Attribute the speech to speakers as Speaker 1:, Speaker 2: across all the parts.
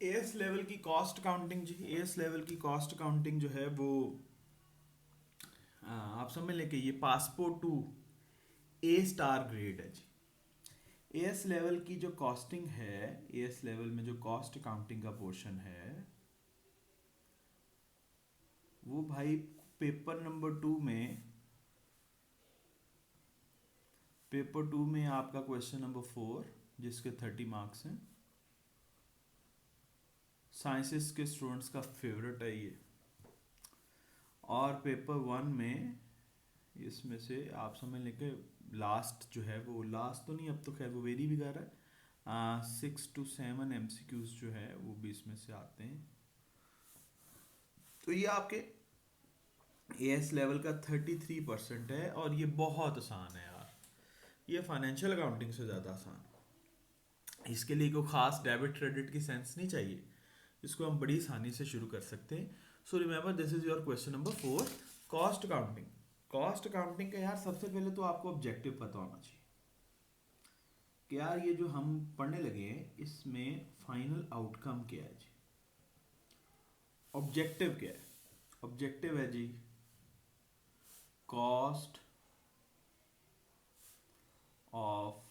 Speaker 1: As level की cost counting जी, AS level की कॉस्ट काउंटिंग जो है वो आप समझ लें कि ये passport to A star grade है जी। एएस लेवल की जो कॉस्टिंग है, एएस लेवल में जो कॉस्ट अकाउंटिंग का पोर्शन है वो भाई पेपर नंबर 2 में, पेपर 2 में आपका क्वेश्चन नंबर 4 जिसके 30 मार्क्स हैं, साइंसेस के स्टूडेंट्स का फेवरेट है ये। और पेपर 1 में इसमें से आप समझ लें कि लास्ट जो है वो, लास्ट तो नहीं अब तो खैर वो वेरी भी कर रहा है, 6 to 7 एमसीक्यूज जो है वो भी इसमें से आते हैं। तो ये आपके एएस लेवल का 33% है और ये बहुत आसान है यार, ये फाइनेंशियल अकाउंटिंग से ज़्यादा आसान है। इसके लिए कोई खास डेबिट क्रेडिट की सेंस नहीं चाहिए, इसको हम बड़ी आसानी से शुरू कर सकते हैं। So remember this is your question number 4, cost accounting. Cost accounting का यार सबसे पहले तो आपको ऑब्जेक्टिव पता होना चाहिए कि यार ये जो हम पढ़ने लगे हैं इसमें फाइनल आउटकम क्या है जी, ऑब्जेक्टिव क्या है। ऑब्जेक्टिव है जी कॉस्ट ऑफ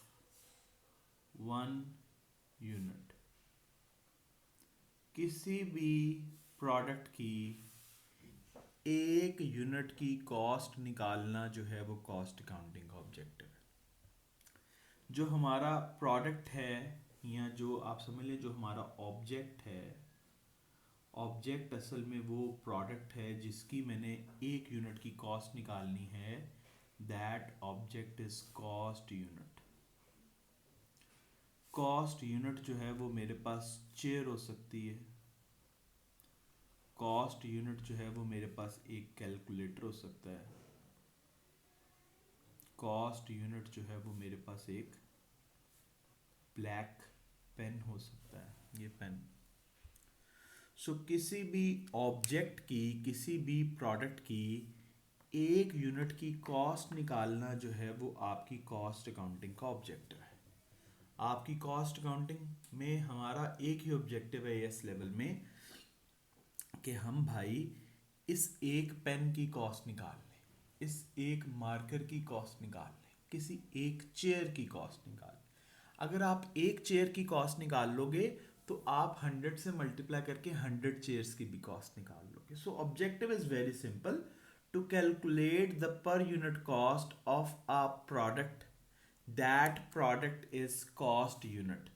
Speaker 1: वन यूनिट, किसी भी प्रोडक्ट की एक यूनिट की कॉस्ट निकालना जो है वो कॉस्ट अकाउंटिंग का ऑब्जेक्टिव है। जो हमारा प्रोडक्ट है या जो आप समझ लें जो हमारा ऑब्जेक्ट है, ऑब्जेक्ट असल में वो प्रोडक्ट है जिसकी मैंने एक यूनिट की कॉस्ट निकालनी है, that object is cost unit. Cost unit जो है वो मेरे पास चेयर हो सकती है, कॉस्ट यूनिट जो है वो मेरे पास एक कैलकुलेटर हो सकता है, कॉस्ट यूनिट जो है वो मेरे पास एक ब्लैक पेन हो सकता है, ये पेन। सो किसी भी ऑब्जेक्ट की, किसी भी प्रोडक्ट की एक यूनिट की कॉस्ट निकालना जो है वो आपकी कॉस्ट अकाउंटिंग का ऑब्जेक्टिव है। आपकी कॉस्ट अकाउंटिंग में हमारा एक ही ऑब्जेक्टिव है एस लेवल में कि हम भाई इस एक पेन की कॉस्ट निकाल लें, इस एक मार्कर की कॉस्ट निकाल लें, किसी एक चेयर की कॉस्ट निकाल लें। अगर आप एक चेयर की कॉस्ट निकाल लोगे तो आप 100 से मल्टीप्लाई करके 100 चेयर्स की भी कॉस्ट निकाल लोगे। So objective is very simple, to calculate the per unit cost of a product, that product is cost unit.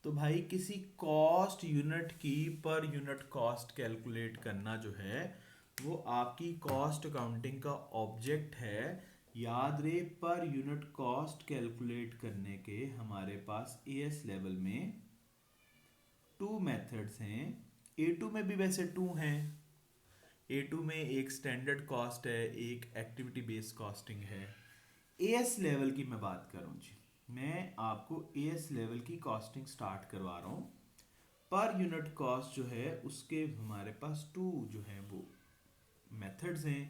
Speaker 1: तो भाई किसी कॉस्ट यूनिट की पर यूनिट कॉस्ट कैलकुलेट करना जो है वो आपकी कॉस्ट अकाउंटिंग का ऑब्जेक्ट है। याद रहे पर यूनिट कॉस्ट कैलकुलेट करने के हमारे पास एएस लेवल में 2 मेथड्स हैं। ए2 में भी वैसे 2 हैं। ए2 में एक स्टैंडर्ड कॉस्ट है, एक एक्टिविटी बेस्ड कॉस्टिंग है। एएस लेवल की मैं बात करूं जी, मैं आपको एएस लेवल की कॉस्टिंग स्टार्ट करवा रहा हूं। पर यूनिट कॉस्ट जो है उसके हमारे पास 2 जो हैं वो मेथड्स हैं।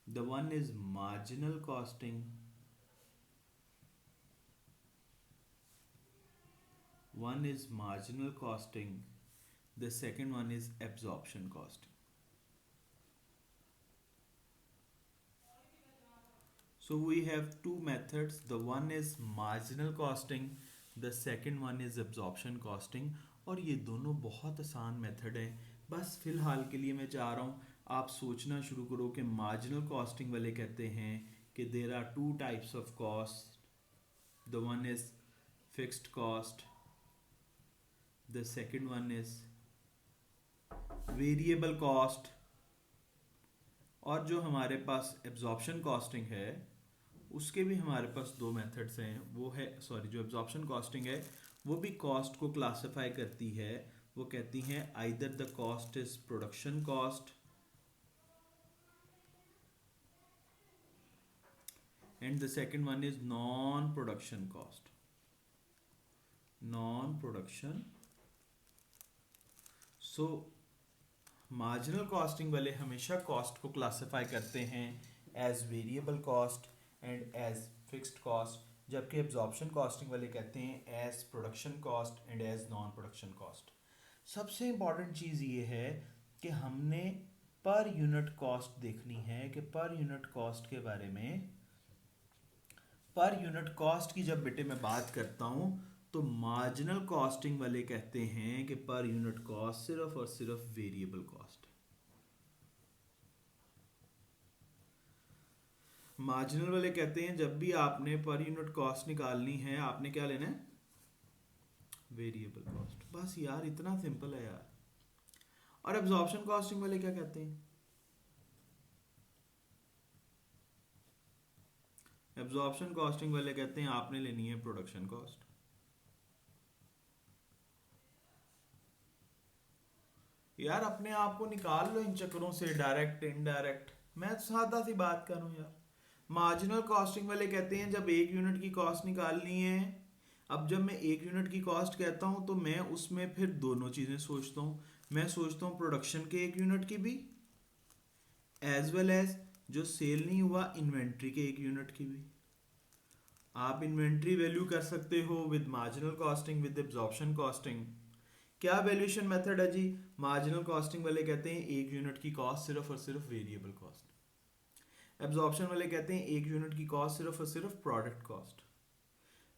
Speaker 1: The one is marginal costing, one is marginal costing, the second one is absorption costing. So we have two methods, the one is marginal costing, the second one is absorption costing। और ये दोनों बहुत आसान method हैं। बस फिलहाल के लिए मैं चाह रहा हूँ आप सोचना शुरू करो कि मार्जिनल कॉस्टिंग वाले कहते हैं कि there are 2 types of cost, the one is fixed cost, the second one is variable cost. और जो हमारे पास एब्जॉर्प्शन कॉस्टिंग है उसके भी हमारे पास 2 मेथड्स हैं। वो है, सॉरी, जो एब्जॉर्प्शन कॉस्टिंग है वो भी कॉस्ट को क्लासिफाई करती है। वो कहती हैं either the cost is production cost and the second one is non production cost, non production. So marginal costing वाले हमेशा कॉस्ट को क्लासिफाई करते हैं as variable cost and as fixed cost, जबकि एब्जॉर्प्शन कॉस्टिंग वाले कहते हैं as production cost and as non production cost. सबसे इंपॉर्टेंट चीज़ ये है कि हमने पर यूनिट कॉस्ट देखनी है कि पर यूनिट कॉस्ट के बारे में, पर यूनिट कॉस्ट की जब बेटे मैं बात करता हूँ तो मार्जिनल कॉस्टिंग वाले कहते हैं कि पर यूनिट कॉस्ट सिर्फ और सिर्फ वेरिएबल कॉस्ट है। मार्जिनल वाले कहते हैं जब भी आपने पर यूनिट कॉस्ट निकालनी है आपने क्या लेना है, वेरिएबल कॉस्ट। बस यार इतना सिंपल है यार। और एब्जॉर्प्शन कॉस्टिंग वाले क्या कहते हैं, एब्जॉर्प्शन कॉस्टिंग वाले कहते हैं आपने लेनी है प्रोडक्शन कॉस्ट। यार अपने आप को निकाल लो इन चक्करों से, डायरेक्ट इनडायरेक्ट। मैं सादा सी बात करूं यार। मार्जिनल कॉस्टिंग वाले कहते हैं जब एक यूनिट की कॉस्ट निकालनी है, अब जब मैं एक यूनिट की कॉस्ट कहता हूं तो मैं उसमें फिर दोनों चीजें सोचता हूं। मैं सोचता हूं प्रोडक्शन के एक यूनिट की भी, एज वेल एज जो सेल नहीं हुआ इन्वेंट्री के एक यूनिट की भी। आप इन्वेंट्री वैल्यू कर सकते हो with marginal costing, with absorption costing. क्या वैल्यूएशन मेथड है जी, मार्जिनल कॉस्टिंग वाले कहते हैं एक यूनिट की कॉस्ट सिर्फ और सिर्फ वेरिएबल कॉस्ट। एब्जॉर्प्शन वाले कहते हैं एक यूनिट की कॉस्ट सिर्फ और सिर्फ प्रोडक्ट कॉस्ट।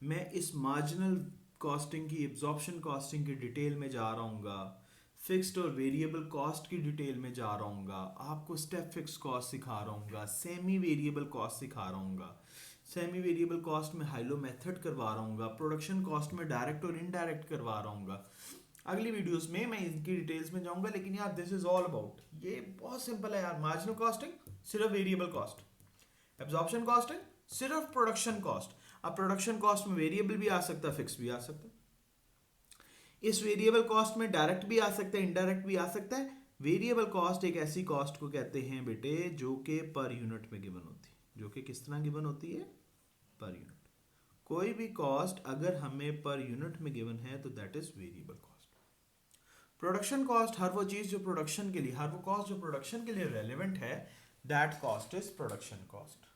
Speaker 1: मैं इस मार्जिनल कॉस्टिंग की, एब्जॉर्प्शन कॉस्टिंग की डिटेल में जा रहा हूँ, फिक्स्ड और वेरिएबल कॉस्ट की डिटेल में जा रहा हूँ, आपको स्टेप फिक्स कॉस्ट सिखा रहा हूँ, सेमी वेरिएबल कॉस्ट सिखा रहा हूँ, सेमी वेरिएबल कॉस्ट में हाइलो मेथड करवा रहा हूँ, प्रोडक्शन कॉस्ट में डायरेक्ट और इनडायरेक्ट करवा रहा हूँ। अगली वीडियोस में मैं इनकी डिटेल्स में जाऊंगा, लेकिन यार दिस इज ऑल अबाउट, ये बहुत सिंपल है यार। मार्जिनल कॉस्टिंग सिर्फ वेरिएबल कॉस्ट, एब्जॉर्प्शन कॉस्टिंग सिर्फ प्रोडक्शन कॉस्ट। अब प्रोडक्शन कॉस्ट में वेरिएबल भी आ सकता है, फिक्स भी आ सकता है। इस वेरिएबल कॉस्ट में डायरेक्ट भी आ सकता है, इनडायरेक्ट भी आ सकता है। वेरिएबल कॉस्ट एक ऐसी कॉस्ट को कहते हैं बेटे जो कि पर यूनिट में गिवन होती है, जो कि किस तरह गिवन होती है, पर यूनिट। कोई भी कॉस्ट अगर हमें पर यूनिट में गिवन है तो that is variable cost. Production cost हर वो चीज जो प्रोडक्शन के लिए, हर वो कॉस्ट जो प्रोडक्शन के लिए रेलेवेंट है, that cost is production cost.